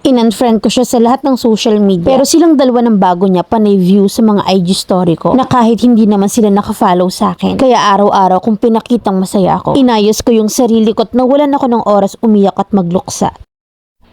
In-unfriend ko siya sa lahat ng social media. Pero silang dalawa ng bago niya panay view sa mga IG story ko na kahit hindi naman sila nakafollow sa akin. Kaya araw-araw kung pinakitang masaya ako, inayos ko yung sarili ko at nawalan ako ng oras umiyak at magluksa.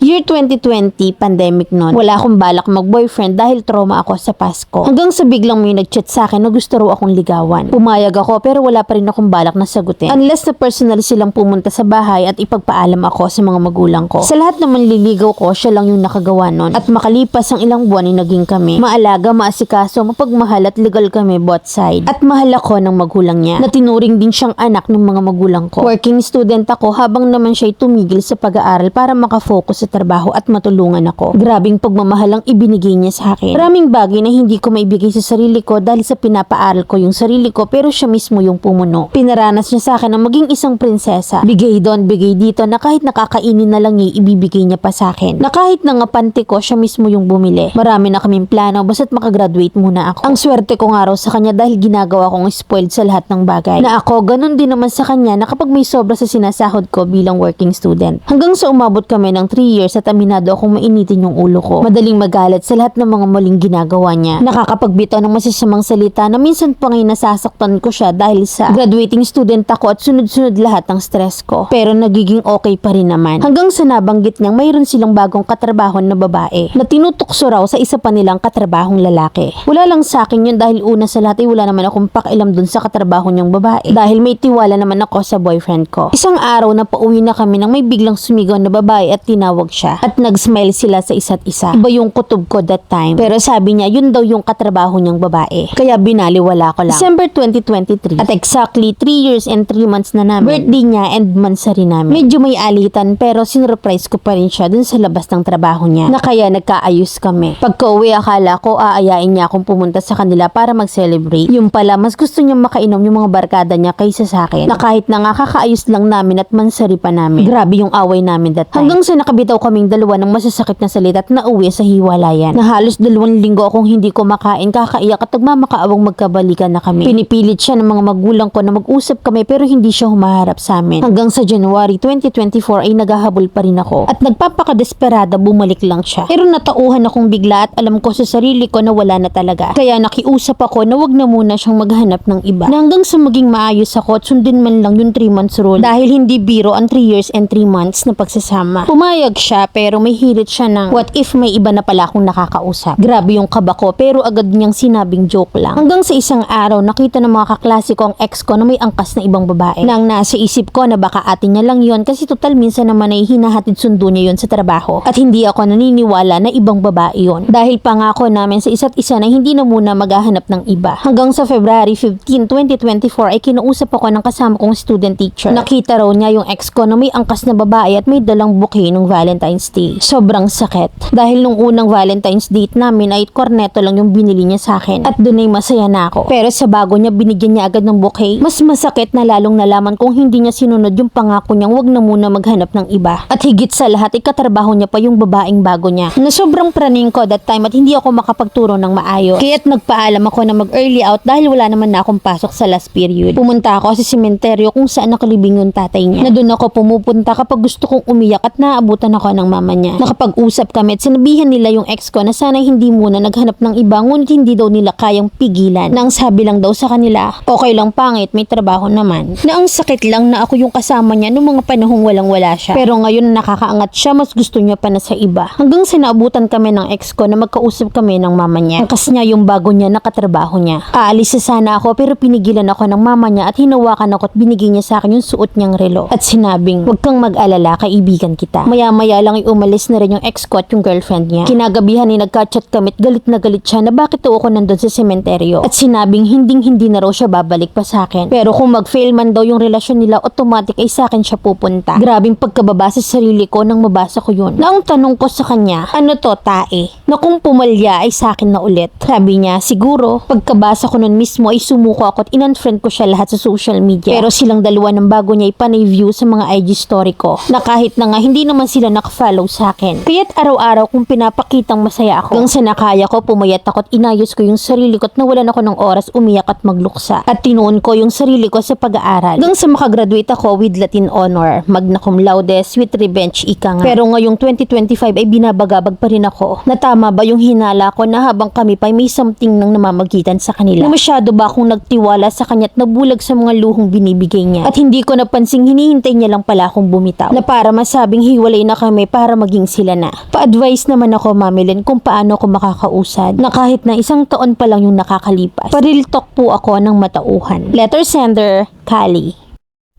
Year 2020, pandemic nun. Wala akong balak mag-boyfriend dahil trauma ako sa Pasko. Hanggang sa biglang may nag-chat sa akin na gusto raw akong ligawan. Pumayag ako pero wala pa rin akong balak na sagutin. Unless na personal silang pumunta sa bahay at ipagpaalam ako sa mga magulang ko. Sa lahat naman liligaw ko, siya lang yung nakagawa nun. At makalipas ang ilang buwan ay naging kami. Maalaga, maasikaso, mapagmahal at legal kami both side. At mahal ako ng magulang niya. Natinuring din siyang anak ng mga magulang ko. Working student ako habang naman siya'y tumigil sa pag-aaral para makafocus sa trabaho at matulungan ako. Grabing pagmamahal ang ibinigay niya sa akin. Maraming bagay na hindi ko maibigay sa sarili ko dahil sa pinapaaral ko yung sarili ko pero siya mismo yung pumuno. Pinaranas niya sa akin na maging isang prinsesa. Bigay doon, bigay dito na kahit nakakainin na lang niya, ibibigay niya pa sa akin. Na kahit nangapante ko, siya mismo yung bumili. Marami na kaming plano basta't makagraduate muna ako. Ang swerte ko nga raw sa kanya dahil ginagawa kong spoiled sa lahat ng bagay. Na ako, ganun din naman sa kanya na kapag may sobra sa sinasahod ko bilang working student. Hanggang sa umabot kami ng 3 years at aminado akong mainitin yung ulo ko. Madaling magalit sa lahat ng mga maling ginagawa niya. Nakakapagbitaw ng masasamang salita na minsan pa ngayon nasasaktan ko siya dahil sa graduating student ako at sunod-sunod lahat ng stress ko. Pero nagiging okay pa rin naman. Hanggang sa nabanggit niyang mayroon silang bagong katrabaho na babae na tinutukso raw sa isa pa nilang katrabahong lalaki. Wala lang sa akin yun dahil una sa lahat ay wala naman akong pakialam dun sa katrabaho niyang babae. Dahil may tiwala naman ako sa boyfriend ko. Isang araw na pauwi na kami nang may biglang sumigaw na babae at tinawag siya. At nag-smile sila sa isa't isa. Iba yung kutob ko that time. Pero sabi niya, yun daw yung katrabaho niyang babae. Kaya binaliwala ko lang. December 2023. At exactly 3 years and 3 months na namin. Birthday niya and mansari namin. Medyo may alitan pero sinurprise ko pa rin siya dun sa labas ng trabaho niya. Na kaya nagkaayos kami. Pagka-uwi akala ko aayain niya akong pumunta sa kanila para mag-celebrate. Yung pala, mas gusto niya makainom yung mga barkada niya kaysa sa akin. Na kahit na nga kakaayos lang namin at mansari pa namin. Grabe yung away namin that time. Hanggang sa nakabitaw kaming dalawa ng masasakit na salita at nauwi sa hiwalayan. Na halos 2 linggo akong hindi kumakain, kakaiyak at nagmamakaawang magkabalikan na kami. Pinipilit siya ng mga magulang ko na mag-usap kami pero hindi siya humaharap sa amin. Hanggang sa January 2024 ay naghahabol pa rin ako. At nagpapakadesperada bumalik lang siya. Pero natauhan akong bigla at alam ko sa sarili ko na wala na talaga. Kaya nakiusap ako na wag na muna siyang maghanap ng iba. Na hanggang sa maging maayos ako at sundin man lang yung 3 months rule. Dahil hindi biro ang 3 years and 3 months na pagsasama. Pumayag siya pero may hirit siya ng what if may iba na pala akong nakakausap. Grabe yung kaba ko pero agad niyang sinabing joke lang. Hanggang sa isang araw nakita ng mga kaklase ko ang ex ko na may angkas na ibang babae. Nang nasa isip ko na baka ate niya lang yon kasi total minsan naman ay hinahatid sundo niya yon sa trabaho. At hindi ako naniniwala na ibang babae yon. Dahil pangako namin sa isa't isa na hindi na muna maghahanap ng iba. Hanggang sa February 15, 2024 ay kinausap ako ng kasama kong student teacher. Nakita raw niya yung ex ko na may angkas na babae at may dalang bouquet ng Valentine's Day. Sobrang sakit. Dahil nung unang Valentine's date namin ay korneto lang yung binili niya sa akin. At doon ay masaya na ako. Pero sa bago niya binigyan niya agad ng bouquet, mas masakit na lalong nalaman kung hindi niya sinunod yung pangako niyang wag na muna maghanap ng iba. At higit sa lahat ay katrabaho niya pa yung babaeng bago niya. Na sobrang praning ko that time at hindi ako makapagturo ng maayos. Kaya't nagpaalam ako na mag-early out dahil wala naman na akong pasok sa last period. Pumunta ako sa sementeryo kung saan nakalibing yung tatay niya. Na doon ako pumupunta kapag gusto kong umiyak at naabutan ako ng mama niya. Nakapag-usap kami at sinabihan nila yung ex ko na sana hindi muna naghanap ng iba ngunit hindi daw nila kayang pigilan. Na ang sabi lang daw sa kanila, okay lang pangit, may trabaho naman. Na ang sakit lang na ako yung kasama niya noong mga panahong walang-wala siya. Pero ngayon na nakakaangat siya, mas gusto niya pa na sa iba. Hanggang sa naabutan kami ng ex ko na magkausap kami ng mama niya. Angkas niya yung bago niya na katrabaho niya. Aalis na sana ako pero pinigilan ako ng mama niya at hinawakan ako at binigay niya sa akin yung suot niyang relo. At sinabing, huwag kang mag-alala, kaibigan kita. Maya-maya lang ay umalis na rin yung ex ko at yung girlfriend niya. Kinagabihan ay nagka-chat kami at galit na galit siya na bakit daw ako nandun sa sementeryo. At sinabing hindi na raw siya babalik pa sa akin. Pero kung mag-fail man daw yung relasyon nila, automatic ay sa akin siya pupunta. Grabing pagkababa sa sarili ko nang mabasa ko yun. Na ang tanong ko sa kanya, ano to tae? Na kung pumalya ay sa akin na ulit. Sabi niya, siguro, pagkabasa ko nun mismo ay sumuko ako at in-unfriend ko siya lahat sa social media. Pero silang dalawa ng bago niya ay panay view sa mga IG story ko. Na kahit na nga hindi naman sila nakafollow sa akin. Kaya't araw-araw kung pinapakitang masaya ako. Hanggang sa nakaya ko, pumayat ako at inayos ko yung sarili ko at nawalan ako ng oras umiyak at magluksa. At tinuon ko yung sarili ko sa pag-aaral. Hanggang sa makagraduate ako with Latin honor, magna cum laude, sweet revenge, ika nga. Pero ngayong 2025 ay binabagabag pa rin ako. Natama ba yung hinala ko na habang kami pa may something nang namamagitan sa kanila? Na masyado ba akong nagtiwala sa kanya at nabulag sa mga luhong binibigay niya? At hindi ko napansing hinihintay niya lang pala akong bumitaw. Na para masabing hiwalay na kami para maging sila na. Pa-advise naman ako, Mamilin, kung paano ako makakausad na kahit na isang taon pa lang yung nakakalipas. Pa-real talk po ako ng matauhan. Letter sender, Kali.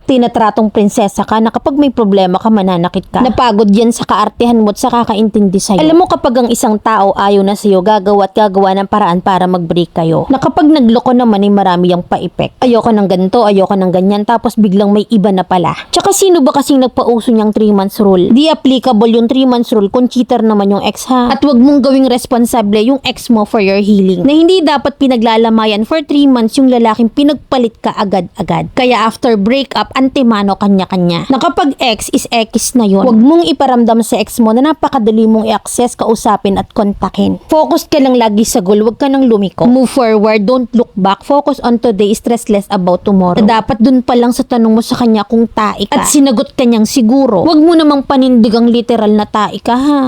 Tinatratong prinsesa ka na kapag may problema ka mananakit ka. Napagod yan sa kaartehan mo at sa kakaintindi sa'yo. Alam mo kapag ang isang tao ayaw na sa'yo, gagawa at gagawa ng paraan para mag-break kayo. Na kapag nagloko naman ay marami yung pa-effect. Ayoko ng ganito, ayoko ng ganyan, tapos biglang may iba na pala. Tsaka sino ba kasing nagpauso niyang 3 months rule? Di applicable yung 3 months rule kung cheater naman yung ex ha. At wag mong gawing responsable yung ex mo for your healing. Na hindi dapat pinaglalamayan for 3 months yung lalaking pinagpalit ka agad-agad. Kaya after breakup, antimano kanya-kanya. Na kapag ex is X na yun, huwag mong iparamdam sa ex mo na napakadali mong i-access, kausapin at kontakin. Focus ka lang lagi sa goal, huwag ka nang lumiko. Move forward, don't look back. Focus on today, stress less about tomorrow. Na dapat dun pa lang sa tanong mo sa kanya kung tae ka. At sinagot kanyang siguro. Huwag mo namang panindigang literal na tae ka ha.